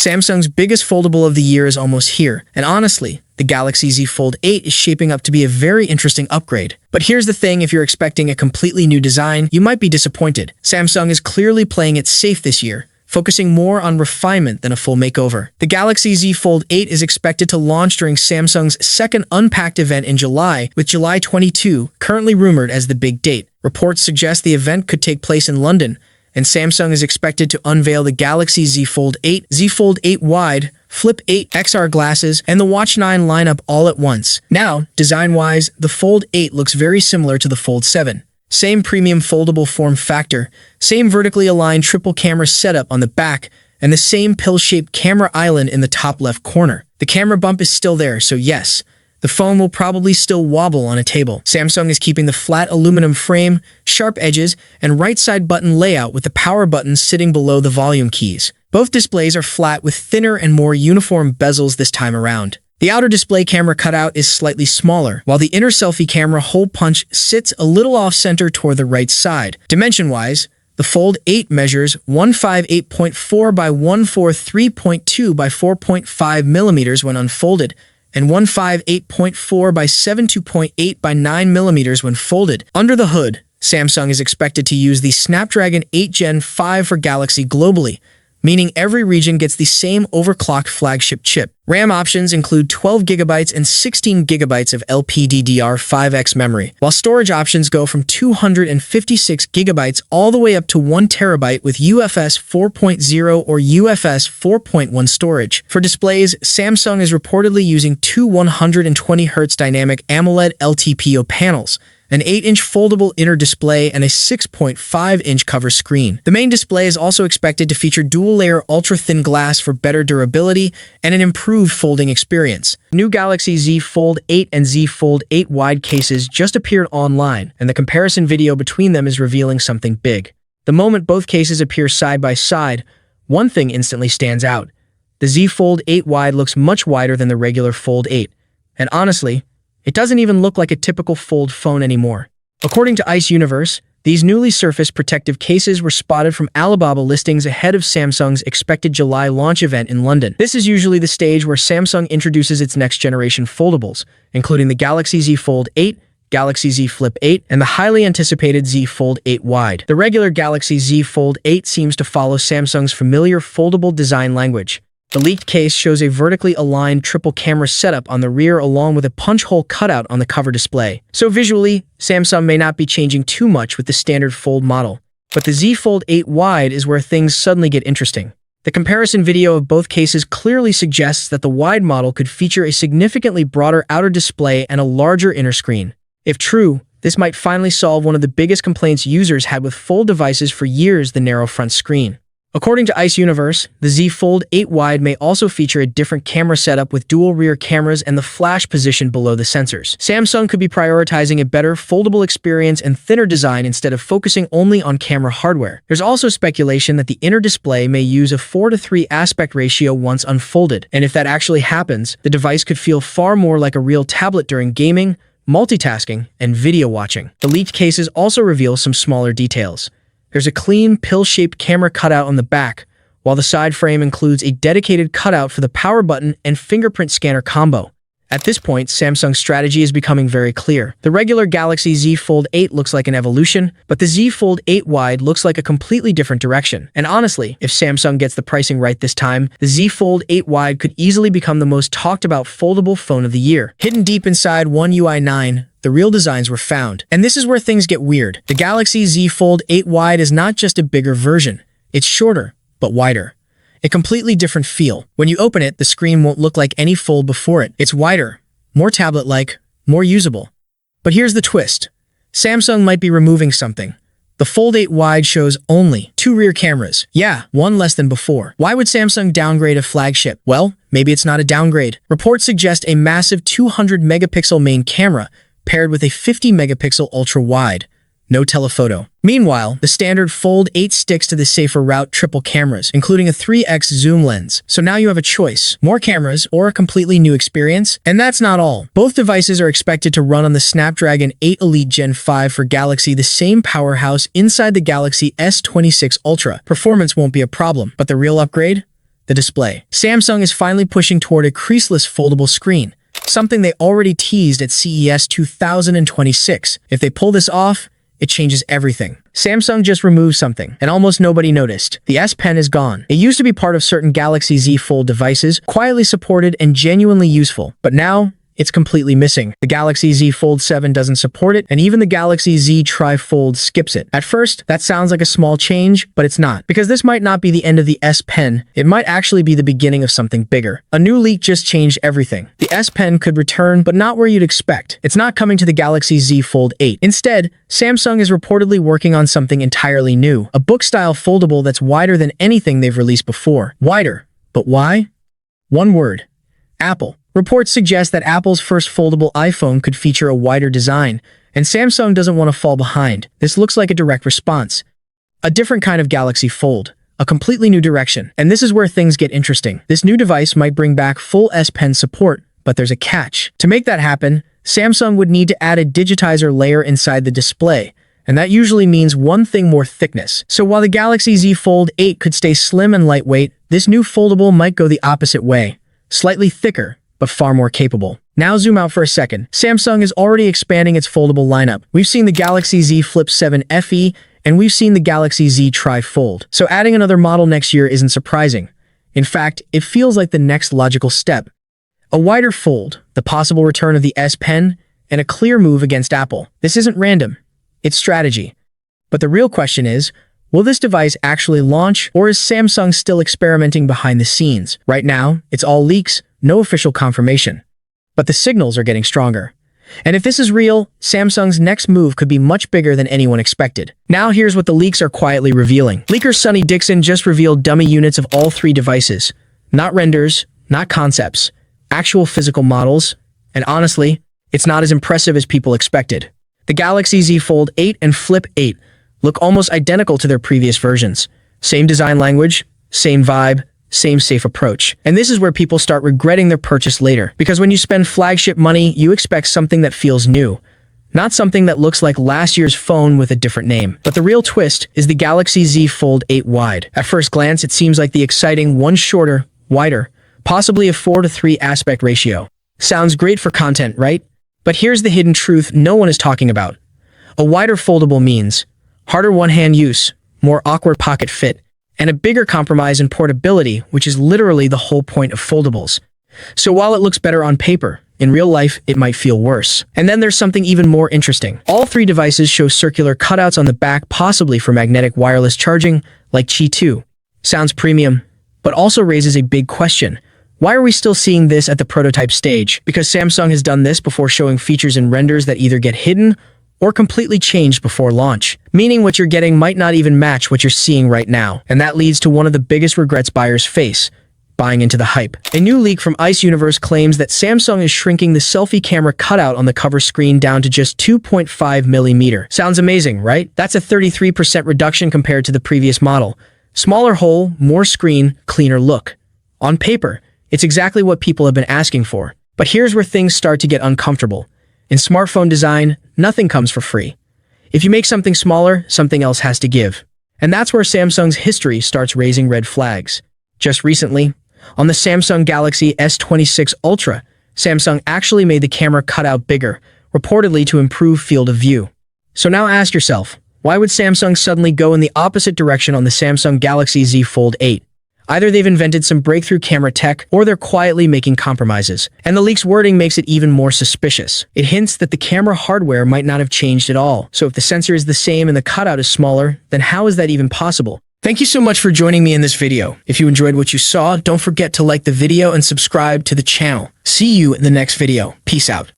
Samsung's biggest foldable of the year is almost here, and honestly, the Galaxy Z Fold 8 is shaping up to be a very interesting upgrade. But here's the thing, if you're expecting a completely new design, you might be disappointed. Samsung is clearly playing it safe this year, focusing more on refinement than a full makeover. The Galaxy Z Fold 8 is expected to launch during Samsung's second Unpacked event in July, with July 22 currently rumored as the big date. Reports suggest the event could take place in London, and Samsung is expected to unveil the Galaxy Z Fold 8, Z Fold 8 Wide, Flip 8 XR glasses, and the Watch 9 lineup all at once. Now, design-wise, the Fold 8 looks very similar to the Fold 7. Same premium foldable form factor, same vertically aligned triple camera setup on the back, and the same pill-shaped camera island in the top left corner. The camera bump is still there, so yes, the phone will probably still wobble on a table. Samsung is keeping the flat aluminum frame, sharp edges, and right side button layout with the power buttons sitting below the volume keys. Both displays are flat with thinner and more uniform bezels this time around. The outer display camera cutout is slightly smaller, while the inner selfie camera hole punch sits a little off-center toward the right side. Dimension-wise, the Fold 8 measures 158.4 by 143.2 by 4.5 millimeters when unfolded, and 158.4 by 72.8 by 9 millimeters when folded. Under the hood, Samsung is expected to use the Snapdragon 8 Gen 5 for Galaxy globally, meaning every region gets the same overclocked flagship chip. RAM options include 12 GB and 16 GB of LPDDR5X memory, while storage options go from 256 GB all the way up to 1 TB with UFS 4.0 or UFS 4.1 storage. For displays, Samsung is reportedly using two 120Hz dynamic AMOLED LTPO panels, an 8-inch foldable inner display, and a 6.5-inch cover screen. The main display is also expected to feature dual-layer ultra-thin glass for better durability and an improved folding experience. New Galaxy Z Fold 8 and Z Fold 8 Wide cases just appeared online, and the comparison video between them is revealing something big. The moment both cases appear side by side, one thing instantly stands out. The Z Fold 8 Wide looks much wider than the regular Fold 8, and honestly, it doesn't even look like a typical fold phone anymore. According to Ice Universe, these newly surfaced protective cases were spotted from Alibaba listings ahead of Samsung's expected July launch event in London. This is usually the stage where Samsung introduces its next-generation foldables, including the Galaxy Z Fold 8, Galaxy Z Flip 8, and the highly anticipated Z Fold 8 Wide. The regular Galaxy Z Fold 8 seems to follow Samsung's familiar foldable design language. The leaked case shows a vertically aligned triple camera setup on the rear along with a punch hole cutout on the cover display. So visually, Samsung may not be changing too much with the standard Fold model. But the Z Fold 8 Wide is where things suddenly get interesting. The comparison video of both cases clearly suggests that the wide model could feature a significantly broader outer display and a larger inner screen. If true, this might finally solve one of the biggest complaints users had with Fold devices for years: the narrow front screen. According to Ice Universe, the Z Fold 8 Wide may also feature a different camera setup with dual rear cameras and the flash position below the sensors. Samsung could be prioritizing a better foldable experience and thinner design instead of focusing only on camera hardware. There's also speculation that the inner display may use a 4:3 aspect ratio once unfolded, and if that actually happens, the device could feel far more like a real tablet during gaming, multitasking, and video watching. The leaked cases also reveal some smaller details. There's a clean, pill-shaped camera cutout on the back, while the side frame includes a dedicated cutout for the power button and fingerprint scanner combo. At this point, Samsung's strategy is becoming very clear. The regular Galaxy Z Fold 8 looks like an evolution, but the Z Fold 8 Wide looks like a completely different direction. And honestly, if Samsung gets the pricing right this time, the Z Fold 8 Wide could easily become the most talked-about foldable phone of the year. Hidden deep inside One UI 9, the real designs were found. And this is where things get weird. The Galaxy Z Fold 8 Wide is not just a bigger version. It's shorter, but wider. A completely different feel. When you open it, the screen won't look like any Fold before it. It's wider, more tablet-like, more usable. But here's the twist. Samsung might be removing something. The Fold 8 Wide shows only 2 rear cameras. Yeah, one less than before. Why would Samsung downgrade a flagship? Well, maybe it's not a downgrade. Reports suggest a massive 200-megapixel main camera paired with a 50-megapixel ultra-wide. No telephoto. Meanwhile, the standard Fold 8 sticks to the safer route triple cameras, including a 3x zoom lens. So now you have a choice: more cameras or a completely new experience? And that's not all. Both devices are expected to run on the Snapdragon 8 Elite Gen 5 for Galaxy, the same powerhouse inside the Galaxy S26 Ultra. Performance won't be a problem, but the real upgrade? the display. Samsung is finally pushing toward a creaseless foldable screen, something they already teased at CES 2026. If they pull this off, it changes everything. Samsung just removed something, and almost nobody noticed. The S Pen is gone. It used to be part of certain Galaxy Z Fold devices, quietly supported and genuinely useful. But now, it's completely missing. The Galaxy Z Fold 7 doesn't support it, and even the Galaxy Z Tri-Fold skips it. At first, that sounds like a small change, but it's not. Because this might not be the end of the S Pen, it might actually be the beginning of something bigger. A new leak just changed everything. The S Pen could return, but not where you'd expect. It's not coming to the Galaxy Z Fold 8. Instead, Samsung is reportedly working on something entirely new. A book-style foldable that's wider than anything they've released before. Wider. But why? One word. Apple. Reports suggest that Apple's first foldable iPhone could feature a wider design, and Samsung doesn't want to fall behind. This looks like a direct response. A different kind of Galaxy Fold. A completely new direction. And this is where things get interesting. This new device might bring back full S Pen support, but there's a catch. To make that happen, Samsung would need to add a digitizer layer inside the display, and that usually means one thing more thickness. So while the Galaxy Z Fold 8 could stay slim and lightweight, this new foldable might go the opposite way. Slightly thicker, but far more capable. Now zoom out for a second. Samsung is already expanding its foldable lineup. We've seen the Galaxy Z Flip 7 FE, and we've seen the Galaxy Z Tri-Fold. So adding another model next year isn't surprising. In fact, it feels like the next logical step. A wider fold, the possible return of the S Pen, and a clear move against Apple. This isn't random. It's strategy. But the real question is, will this device actually launch, or is Samsung still experimenting behind the scenes? Right now, it's all leaks, no official confirmation. But the signals are getting stronger. And if this is real, Samsung's next move could be much bigger than anyone expected. Now here's what the leaks are quietly revealing. Leaker Sonny Dixon just revealed dummy units of all three devices. Not renders, not concepts. Actual physical models. And honestly, it's not as impressive as people expected. The Galaxy Z Fold 8 and Flip 8 look almost identical to their previous versions. Same design language, same vibe, same safe approach. And this is where people start regretting their purchase later. Because when you spend flagship money, you expect something that feels new. Not something that looks like last year's phone with a different name. But the real twist is the Galaxy Z Fold 8 wide. At first glance, it seems like the exciting one shorter, wider, possibly a 4:3 aspect ratio. Sounds great for content, right? But here's the hidden truth no one is talking about. A wider foldable means harder one-hand use, more awkward pocket fit, and a bigger compromise in portability, which is literally the whole point of foldables. So while it looks better on paper, in real life, it might feel worse. And then there's something even more interesting. All three devices show circular cutouts on the back, possibly for magnetic wireless charging, like Qi 2. Sounds premium, but also raises a big question. Why are we still seeing this at the prototype stage? Because Samsung has done this before showing features in renders that either get hidden or completely changed before launch, meaning what you're getting might not even match what you're seeing right now. And that leads to one of the biggest regrets buyers face: buying into the hype. A new leak from Ice Universe claims that Samsung is shrinking the selfie camera cutout on the cover screen down to just 2.5mm. Sounds amazing, right? That's a 33% reduction compared to the previous model. Smaller hole, more screen, cleaner look. On paper, it's exactly what people have been asking for. But here's where things start to get uncomfortable. In smartphone design, nothing comes for free. If you make something smaller, something else has to give. And that's where Samsung's history starts raising red flags. Just recently, on the Samsung Galaxy S26 Ultra, Samsung actually made the camera cutout bigger, reportedly to improve field of view. So now ask yourself, why would Samsung suddenly go in the opposite direction on the Samsung Galaxy Z Fold 8? Either they've invented some breakthrough camera tech, or they're quietly making compromises. And the leak's wording makes it even more suspicious. It hints that the camera hardware might not have changed at all. So if the sensor is the same and the cutout is smaller, then how is that even possible? Thank you so much for joining me in this video. If you enjoyed what you saw, don't forget to like the video and subscribe to the channel. See you in the next video. Peace out.